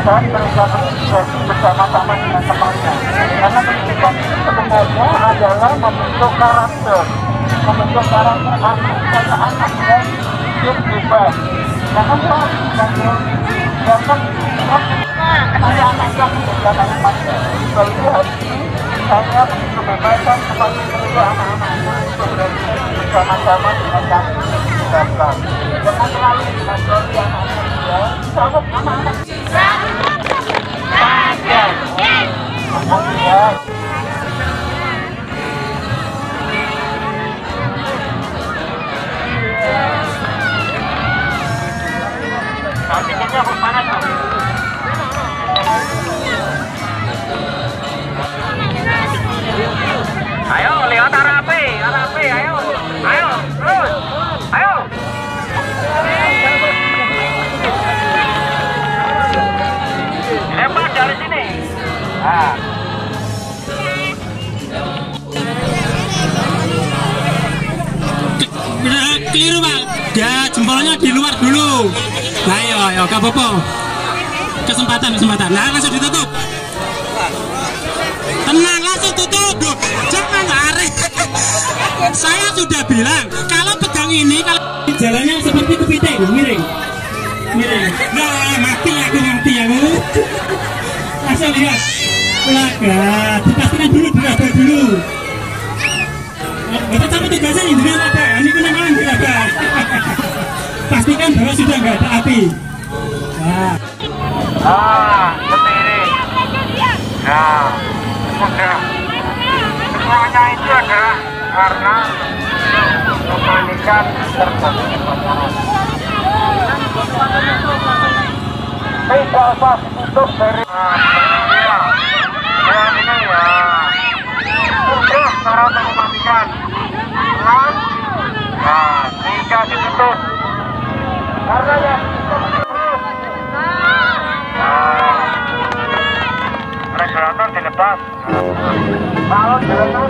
dan berinvestigasi bersama-sama dengan temannya. Karena pendidikan itu sebenarnya adalah membentuk karakter anak, supaya anak yang hidup bebas. Jangan saya anak yang menjadi manusia. Bagi hari ini saya kebebasan kepada seluruh anak-anak untuk bersama-sama dengan kami diterapkan. Jangan terlalu mengatori anak-anak ya. Selamat anak-anak. Makasih ya. Tiketnya mana tuh? Ayo lihat arape, ayo, terus, ayo. Lempar dari sini. Ah. Keliru Pak, ya jempolnya di luar dulu. Nah ayo, gak apa-apa. Kesempatan. Nah langsung ditutup. Tenang, langsung tutup. Duh, jangan lari. Saya sudah bilang, kalau pegang ini, kalau jalannya seperti kepiting, miring. Nah, mati aku. Langsung lihat. Pelaga, dipastikan dulu, diraba dulu. Betul sama tugasnya ini apa? Ini kenangan diraba. Pastikan bahwa sudah nggak ada api. Seperti ini. Nah, sudah. Semuanya itu adalah karena kepanikan terjadi kebakaran. Tidak usah ditutup dari dan ini ya. Sudah cara mematikan. Pelan. Nah, jika ditutup. Karena ya regulator dilepas. Kalau jalan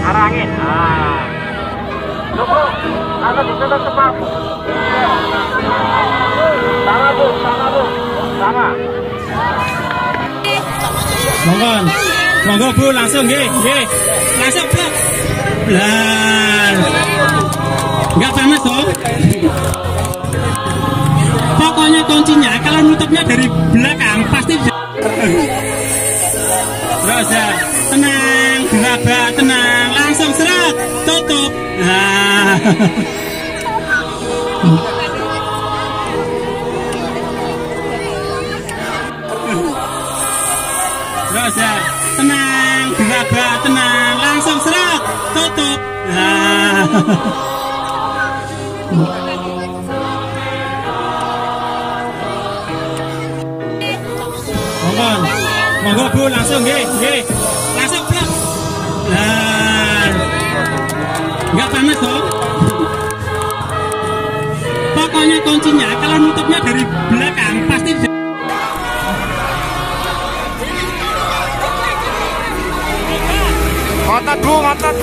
arah angin. Cukup, ada di sana cepat. Sama. Monggo Bu, langsung nggih. Langsung blok. Lah. Enggak panas toh? Pokoknya kuncinya kalau nutupnya dari belakang pasti terus ya, tenang, diraba, tenang, langsung seret, tutup. Nah. Terus ya, tenang, diraba, tenang, langsung seret, tutup. Nah. Monggo Bu, langsung nggih. Langsung blok. Nah. Enggak panas toh? Pokoknya kuncinya kalau nutupnya dari belakang pasti ngotot Bu, ngotot.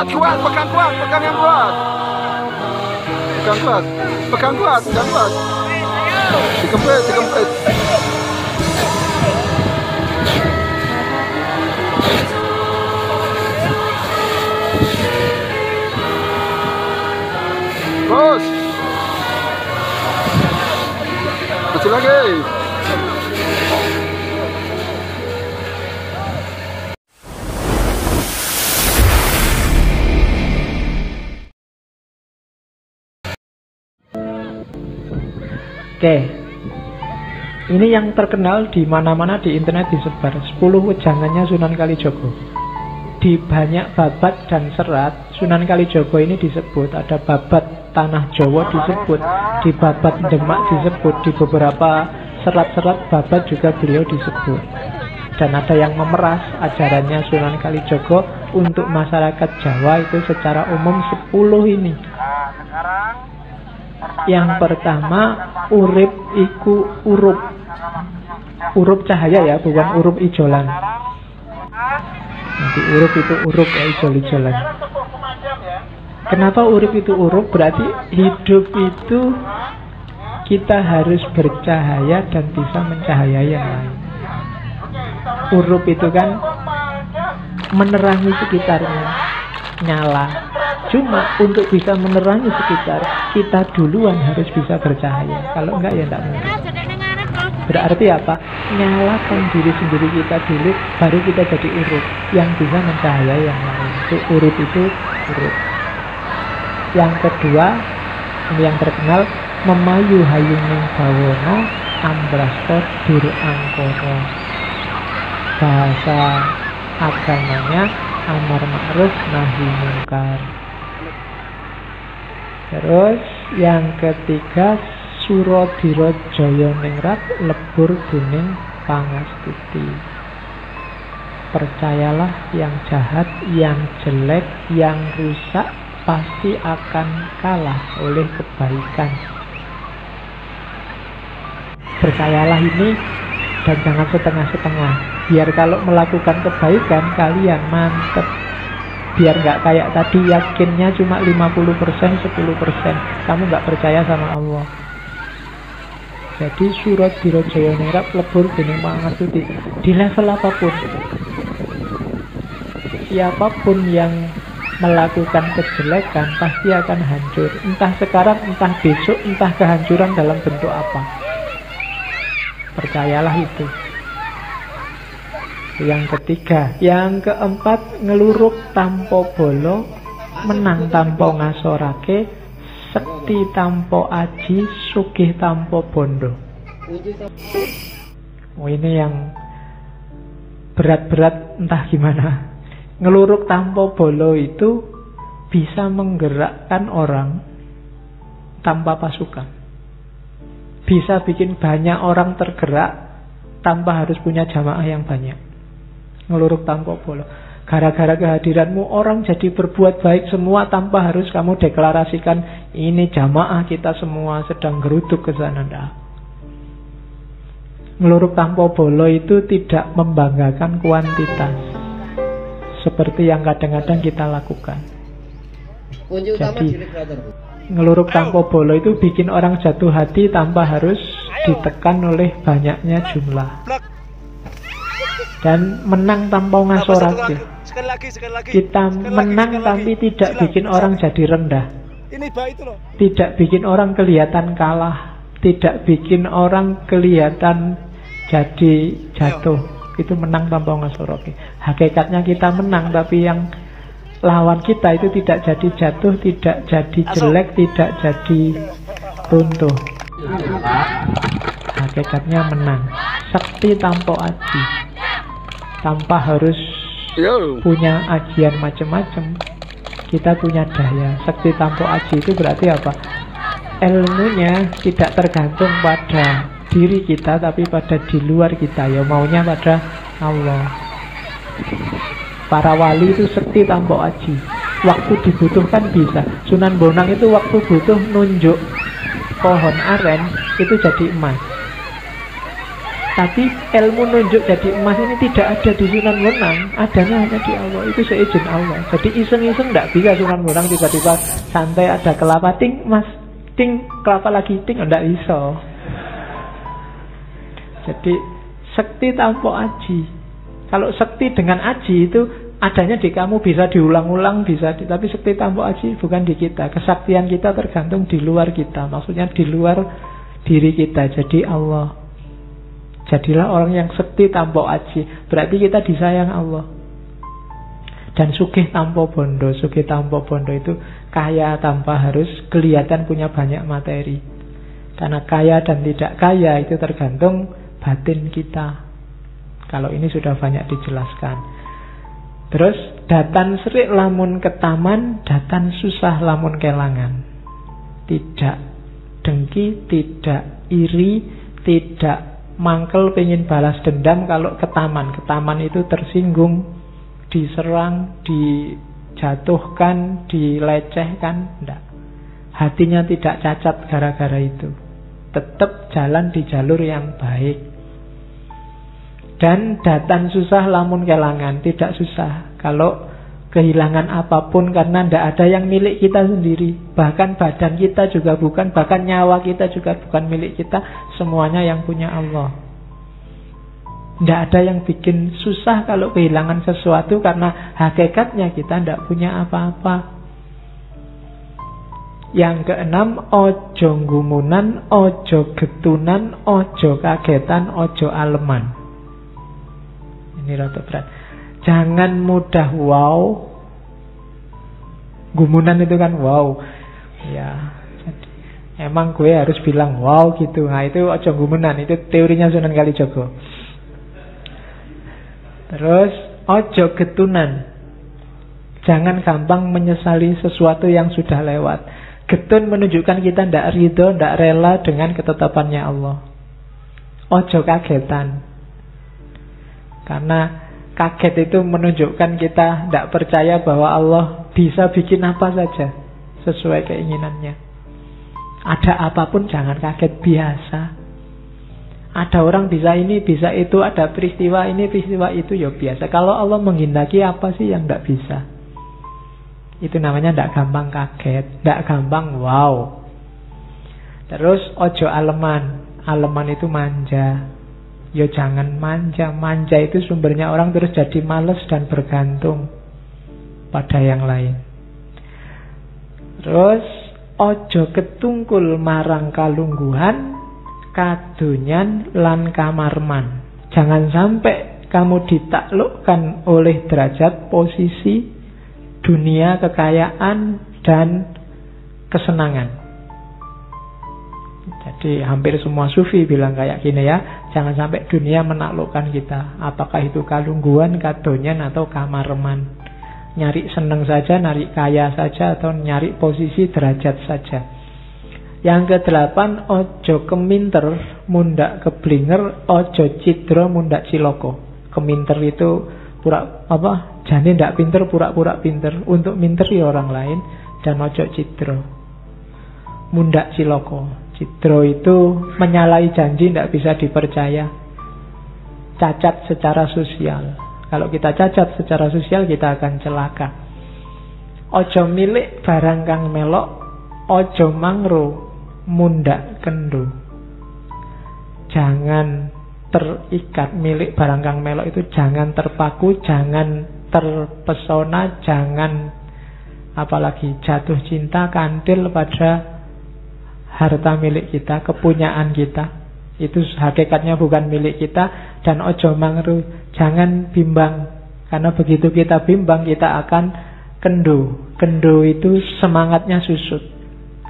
Kuat, pegang kuat, pegang yang kuat. Pegang kuat. Dikempit. Maju lagi. Oke. Ini yang terkenal di mana-mana di internet disebar. 10 wejangannya Sunan Kalijogo. Di banyak babat dan serat Sunan Kalijogo ini disebut. Ada babat Tanah Jawa disebut, di babat Demak disebut, di beberapa serat-serat babat juga beliau disebut. Dan ada yang memeras ajarannya Sunan Kalijogo untuk masyarakat Jawa itu secara umum 10 ini. Yang pertama, urip iku urup. Urup cahaya ya, bukan urup ijolan. Nanti urup itu urup ya, ijol-ijolan. Kenapa urip itu urup? Berarti hidup itu kita harus bercahaya dan bisa mencahayai yang lain. Urup itu kan menerangi sekitarnya, nyala. Cuma untuk bisa menerangi sekitar, kita duluan harus bisa bercahaya. Kalau enggak ya enggak mungkin. Berarti apa? Nyalakan diri sendiri kita dulu, baru kita jadi urup yang bisa mencahayai yang lain. Itu urup itu urup. Yang kedua, ini yang terkenal, memayu hayuning bawono ambrasto dur angkoro. Bahasa agamanya amar ma'ruf nahi mungkar. Terus yang ketiga, Suradira Jaya Ningrat lebur kuning pangastuti. Percayalah yang jahat, yang jelek, yang rusak pasti akan kalah oleh kebaikan. Percayalah ini dan jangan setengah-setengah. Biar kalau melakukan kebaikan kalian mantep. Biar nggak kayak tadi yakinnya cuma 50%, 10%. Kamu nggak percaya sama Allah. Jadi Suradira Jaya Ningrat lebur kuning pangastuti. Di level apapun, siapapun yang melakukan kejelekan pasti akan hancur. Entah sekarang, entah besok, entah kehancuran dalam bentuk apa. Percayalah itu. Yang ketiga. Yang keempat, ngeluruk tanpa bolo, menang tanpa ngasorake, sekti tanpa aji, sugih tanpa bondo. Oh, ini yang berat-berat entah gimana. Ngeluruk tanpa bolo itu bisa menggerakkan orang tanpa pasukan. Bisa bikin banyak orang tergerak tanpa harus punya jamaah yang banyak. Ngeluruk tanpa bolo. Gara-gara kehadiranmu orang jadi berbuat baik semua tanpa harus kamu deklarasikan ini jamaah kita semua sedang geruduk ke sana. Nah. Ngeluruk tanpa bolo itu tidak membanggakan kuantitas seperti yang kadang-kadang kita lakukan. Jadi ngeluruk tanpa bolo itu bikin orang jatuh hati tanpa harus ditekan oleh banyaknya jumlah. Dan menang tanpa ngasorake. Kita menang tapi tidak bikin orang jadi rendah. Tidak bikin orang kelihatan kalah. Tidak bikin orang kelihatan jadi jatuh. Itu menang tanpa ngasorake. Hakikatnya kita menang, tapi yang lawan kita itu tidak jadi jatuh, tidak jadi jelek, tidak jadi runtuh. Hakikatnya menang. Sakti tanpa aji. Tanpa harus punya ajian macam-macam, kita punya daya. Sakti tanpa aji itu berarti apa? Ilmunya tidak tergantung pada diri kita, tapi pada di luar kita. Ya maunya pada Allah. Para wali itu sakti tanpa aji. Waktu dibutuhkan bisa. Sunan Bonang itu waktu butuh nunjuk pohon aren itu jadi emas. Tapi ilmu nunjuk jadi emas ini tidak ada di Sunan Bonang, adanya hanya di Allah. Itu seizin Allah. Jadi iseng-iseng tidak bisa Sunan Bonang tiba-tiba santai ada kelapa ting, mas ting, kelapa lagi ting, tidak bisa. Jadi sakti tanpa aji. Kalau sakti dengan aji itu adanya di kamu, bisa diulang-ulang, bisa tapi sakti tanpa aji bukan di kita. Kesaktian kita tergantung di luar kita. Maksudnya di luar diri kita jadi Allah. Jadilah orang yang sekti tanpa aji, berarti kita disayang Allah. Dan sugih tanpa bondo. Sugih tanpa bondo itu kaya tanpa harus kelihatan punya banyak materi. Karena kaya dan tidak kaya itu tergantung batin kita. Kalau ini sudah banyak dijelaskan. Terus datan serik lamun ketaman, datan susah lamun kelangan. Tidak dengki, tidak iri, tidak mangkel pengen balas dendam kalau ketaman. Ketaman itu tersinggung, diserang, dijatuhkan, dilecehkan. Tidak. Hatinya tidak cacat gara-gara itu. Tetap jalan di jalur yang baik. Dan datan susah lamun kelangan. Tidak susah kalau kehilangan apapun, karena tidak ada yang milik kita sendiri. Bahkan badan kita juga bukan, bahkan nyawa kita juga bukan milik kita. Semuanya yang punya Allah. Tidak ada yang bikin susah kalau kehilangan sesuatu, karena hakikatnya kita tidak punya apa-apa. Yang keenam, ojo gumunan, ojo getunan, ojo kagetan, ojo aleman. Ini rada berat. Jangan mudah wow. Gumunan itu kan wow. Ya, jadi emang gue harus bilang wow gitu. Nah itu ojo gumunan, itu teorinya Sunan Kalijaga. Terus ojo getunan. Jangan gampang menyesali sesuatu yang sudah lewat. Getun menunjukkan kita tidak ridho, tidak rela dengan ketetapannya Allah. Ojo kagetan. Karena kaget itu menunjukkan kita tidak percaya bahwa Allah bisa bikin apa saja sesuai keinginannya. Ada apapun jangan kaget, biasa. Ada orang bisa ini, bisa itu, ada peristiwa ini, peristiwa itu, ya biasa. Kalau Allah menghendaki apa sih yang tidak bisa? Itu namanya tidak gampang kaget, tidak gampang wow. Terus ojo aleman. Aleman itu manja. Ya jangan manja. Manja itu sumbernya orang terus jadi malas dan bergantung pada yang lain. Terus ojo ketungkul marang kalungguhan, kadonyan lan kamarman. Jangan sampai kamu ditaklukkan oleh derajat, posisi, dunia, kekayaan, dan kesenangan. Jadi hampir semua sufi bilang kayak gini ya, jangan sampai dunia menaklukkan kita. Apakah itu kalungguhan, kadonyan, atau kamarman. Nyari seneng saja, nyari kaya saja, atau nyari posisi, derajat saja. Yang kedelapan, ojo keminter, mundak keblinger, ojo cidro, mundak ciloko. Keminter itu jane ndak pinter, pura-pura pinter untuk minteri orang lain. Dan ojo cidro, mundak ciloko. Cidro itu menyalahi janji, tidak bisa dipercaya. Cacat secara sosial. Kalau kita cacat secara sosial, kita akan celaka. Ojo milik barang kang melok, ojo mangro mundak kendo. Jangan terikat milik barang kang melok itu, jangan terpaku, jangan terpesona, jangan apalagi jatuh cinta, kandil pada harta milik kita, kepunyaan kita. Itu hakikatnya bukan milik kita. Dan ojo mangru, jangan bimbang. Karena begitu kita bimbang, kita akan kendo. Kendo itu semangatnya susut.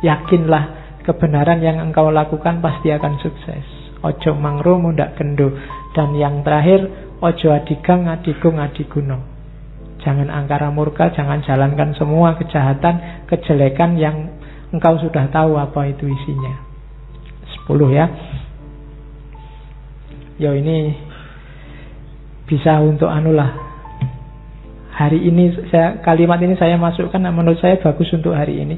Yakinlah kebenaran yang engkau lakukan pasti akan sukses. Ojo mangru mundak kendo. Dan yang terakhir, ojo adigang adigung adiguno. Jangan angkara murka, jangan jalankan semua kejahatan, kejelekan yang engkau sudah tahu apa itu isinya. 10 ya. Ya ini bisa untuk anulah. Hari ini kalimat ini saya masukkan, menurut saya bagus untuk hari ini.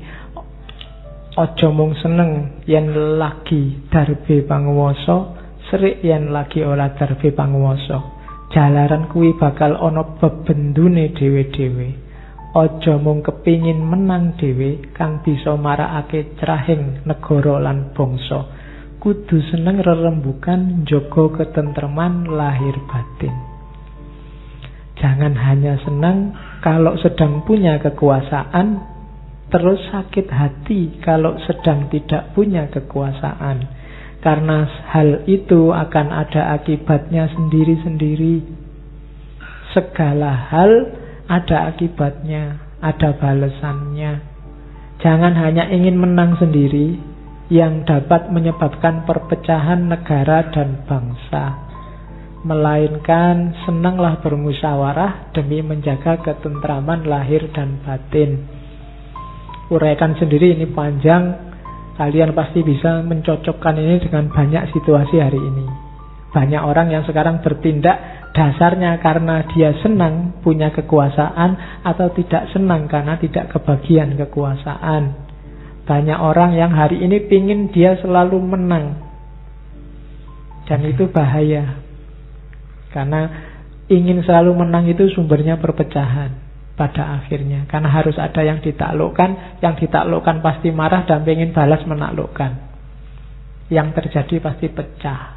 Ojo mung seneng yen lagi darbe panguwasa, serik yen lagi ora darbe panguwasa. Jalaran kuwi bakal ana bebendune dhewe-dhewe. Ojo mung kepingin menang dhewe kang bisa marakake cerahing negara lan bangsa. Kudu seneng rerembugan, njaga ketentreman lahir batin. Jangan hanya senang kalau sedang punya kekuasaan, terus sakit hati kalau sedang tidak punya kekuasaan. Karena hal itu akan ada akibatnya sendiri-sendiri. Segala hal ada akibatnya, ada balasannya. Jangan hanya ingin menang sendiri yang dapat menyebabkan perpecahan negara dan bangsa, melainkan senanglah bermusyawarah demi menjaga ketentraman lahir dan batin. Uraikan sendiri, ini panjang. Kalian pasti bisa mencocokkan ini dengan banyak situasi hari ini. Banyak orang yang sekarang bertindak dasarnya karena dia senang punya kekuasaan atau tidak senang karena tidak kebagian kekuasaan. Banyak orang yang hari ini pingin dia selalu menang. Dan itu bahaya. Karena ingin selalu menang itu sumbernya perpecahan pada akhirnya. Karena harus ada yang ditaklukkan. Yang ditaklukkan pasti marah dan pengen balas menaklukkan. Yang terjadi pasti pecah.